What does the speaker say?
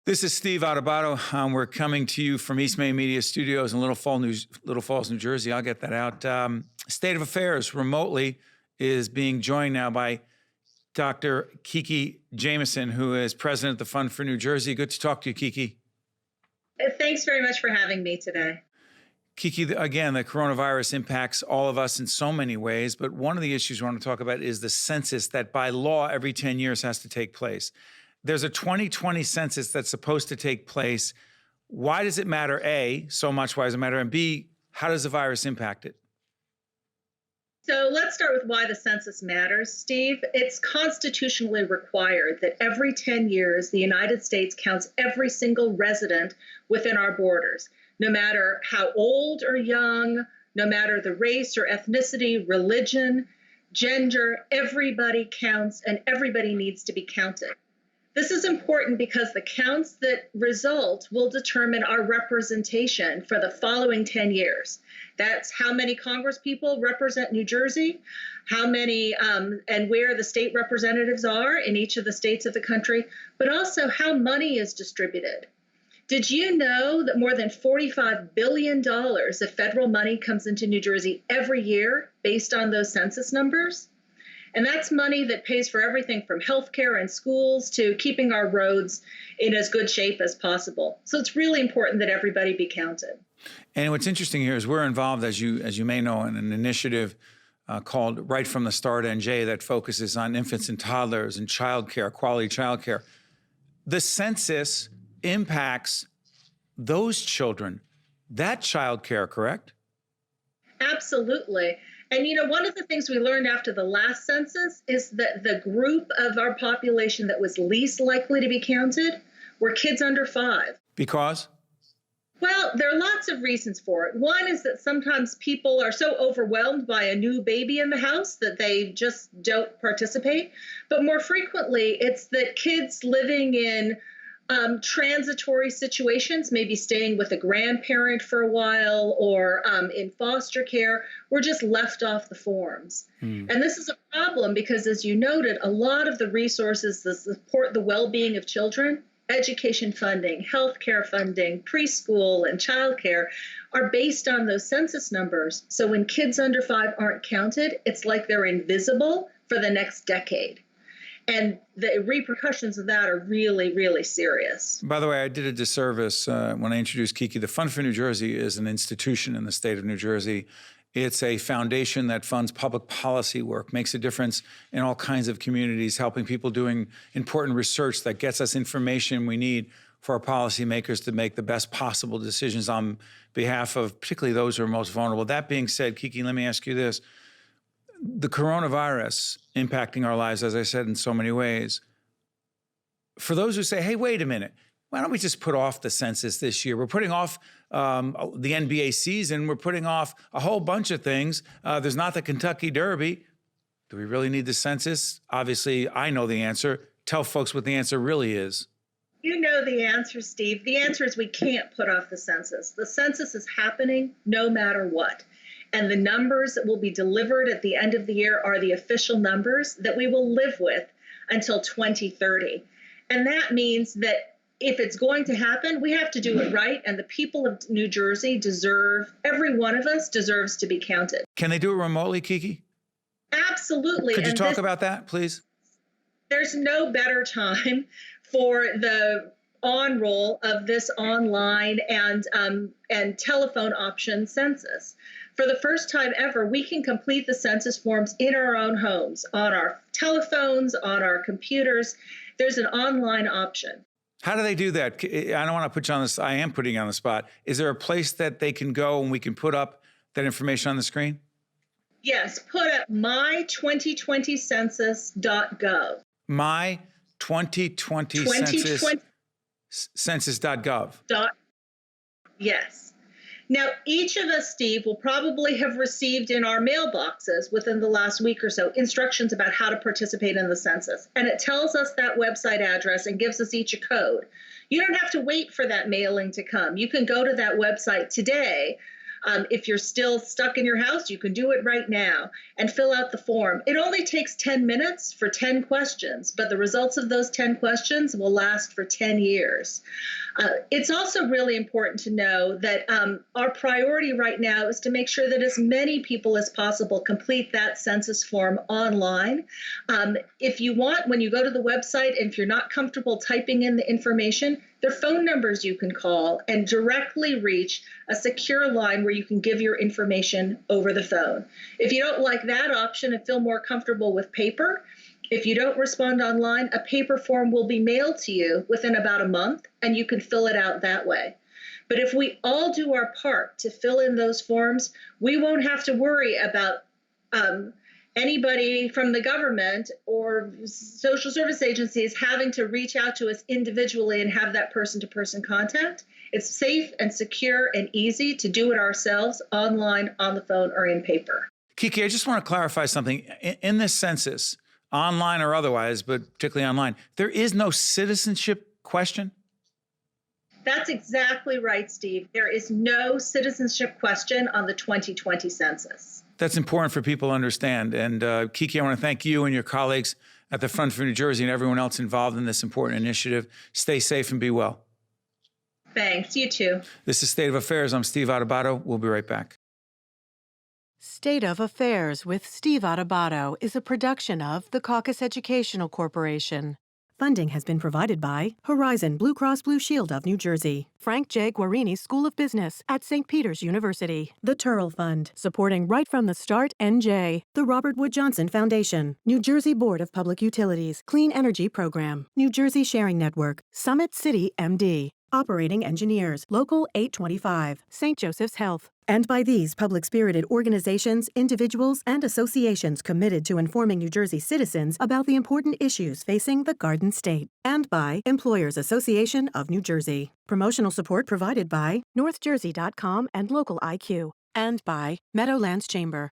This is Steve Adubato. We're coming to you from East Main Media Studios in Little Falls, New Jersey. I'll get that out. State of Affairs remotely is being joined now by Dr. Kiki Jamieson, who is president of the Fund for New Jersey. Good to talk to you, Kiki. Thanks very much for having me today. Kiki, again, the coronavirus impacts all of us in so many ways, but one of the issues we want to talk about is the census that by law every 10 years has to take place. There's a 2020 census that's supposed to take place. Why does it matter, A, so much? Why does it matter? And B, how does the virus impact it? So let's start with why the census matters, Steve. It's constitutionally required that every 10 years, the United States counts every single resident within our borders, no matter how old or young, no matter the race or ethnicity, religion, gender, everybody counts and everybody needs to be counted. This is important because the counts that result will determine our representation for the following 10 years. That's how many congresspeople represent New Jersey, how many and where the state representatives are in each of the states of the country, but also how money is distributed. Did you know that more than $45 billion of federal money comes into New Jersey every year based on those census numbers? And that's money that pays for everything from healthcare and schools to keeping our roads in as good shape as possible. So it's really important that everybody be counted. And what's interesting here is we're involved, as you may know, in an initiative called Right from the Start NJ that focuses on infants and toddlers and childcare, quality childcare. The census impacts those children, that childcare, correct? Absolutely. And, one of the things we learned after the last census is that the group of our population that was least likely to be counted were kids under 5. Because? Well, there are lots of reasons for it. One is that sometimes people are so overwhelmed by a new baby in the house that they just don't participate. But more frequently, it's that kids living in transitory situations, maybe staying with a grandparent for a while or in foster care, were just left off the forms. And this is a problem because, as you noted, a lot of the resources that support the well-being of children, education funding, healthcare funding, preschool, and childcare, are based on those census numbers. So when kids under 5 aren't counted, it's like they're invisible for the next decade. And the repercussions of that are really, really serious. By the way, I did a disservice when I introduced Kiki. The Fund for New Jersey is an institution in the state of New Jersey. It's a foundation that funds public policy work, makes a difference in all kinds of communities, helping people doing important research that gets us information we need for our policymakers to make the best possible decisions on behalf of particularly those who are most vulnerable. That being said, Kiki, let me ask you this. The coronavirus impacting our lives, as I said, in so many ways. For those who say, hey, wait a minute, why don't we just put off the census this year? We're putting off the NBA season. We're putting off a whole bunch of things. There's not the Kentucky Derby. Do we really need the census? Obviously, I know the answer. Tell folks what the answer really is. You know the answer, Steve. The answer is we can't put off the census. The census is happening no matter what. And the numbers that will be delivered at the end of the year are the official numbers that we will live with until 2030. And that means that if it's going to happen, we have to do it right. And the people of New Jersey every one of us deserves to be counted. Can they do it remotely, Kiki? Absolutely. Could you talk about that, please? There's no better time for the on-roll of this online and telephone option census. For the first time ever, we can complete the census forms in our own homes, on our telephones, on our computers. There's an online option. How do they do that? I don't want to put you on this. I am putting you on the spot. Is there a place that they can go and we can put up that information on the screen? Yes, put up my2020census.gov. My2020census.gov. Yes. Now, each of us, Steve, will probably have received in our mailboxes within the last week or so instructions about how to participate in the census. And it tells us that website address and gives us each a code. You don't have to wait for that mailing to come. You can go to that website today If you're still stuck in your house, you can do it right now and fill out the form. It only takes 10 minutes for 10 questions, but the results of those 10 questions will last for 10 years. It's also really important to know that our priority right now is to make sure that as many people as possible complete that census form online. If you want, when you go to the website, and if you're not comfortable typing in the information, there are phone numbers you can call and directly reach a secure line where you can give your information over the phone. If you don't like that option and feel more comfortable with paper, if you don't respond online, a paper form will be mailed to you within about a month, and you can fill it out that way. But if we all do our part to fill in those forms, we won't have to worry about anybody from the government or social service agencies having to reach out to us individually and have that person-to-person contact. It's safe and secure and easy to do it ourselves, online, on the phone, or in paper. Kiki, I just want to clarify something. In this census, online or otherwise, but particularly online, there is no citizenship question? That's exactly right, Steve. There is no citizenship question on the 2020 census. That's important for people to understand. And Kiki, I want to thank you and your colleagues at the Front for New Jersey and everyone else involved in this important initiative. Stay safe and be well. Thanks. You too. This is State of Affairs. I'm Steve Adubato. We'll be right back. State of Affairs with Steve Adubato is a production of the Caucus Educational Corporation. Funding has been provided by Horizon Blue Cross Blue Shield of New Jersey, Frank J. Guarini School of Business at St. Peter's University, the Turrell Fund, supporting Right from the Start NJ, the Robert Wood Johnson Foundation, New Jersey Board of Public Utilities, Clean Energy Program, New Jersey Sharing Network, Summit City MD, Operating Engineers, Local 825, St. Joseph's Health, and by these public-spirited organizations, individuals, and associations committed to informing New Jersey citizens about the important issues facing the Garden State, and by Employers Association of New Jersey. Promotional support provided by NorthJersey.com and Local IQ, and by Meadowlands Chamber.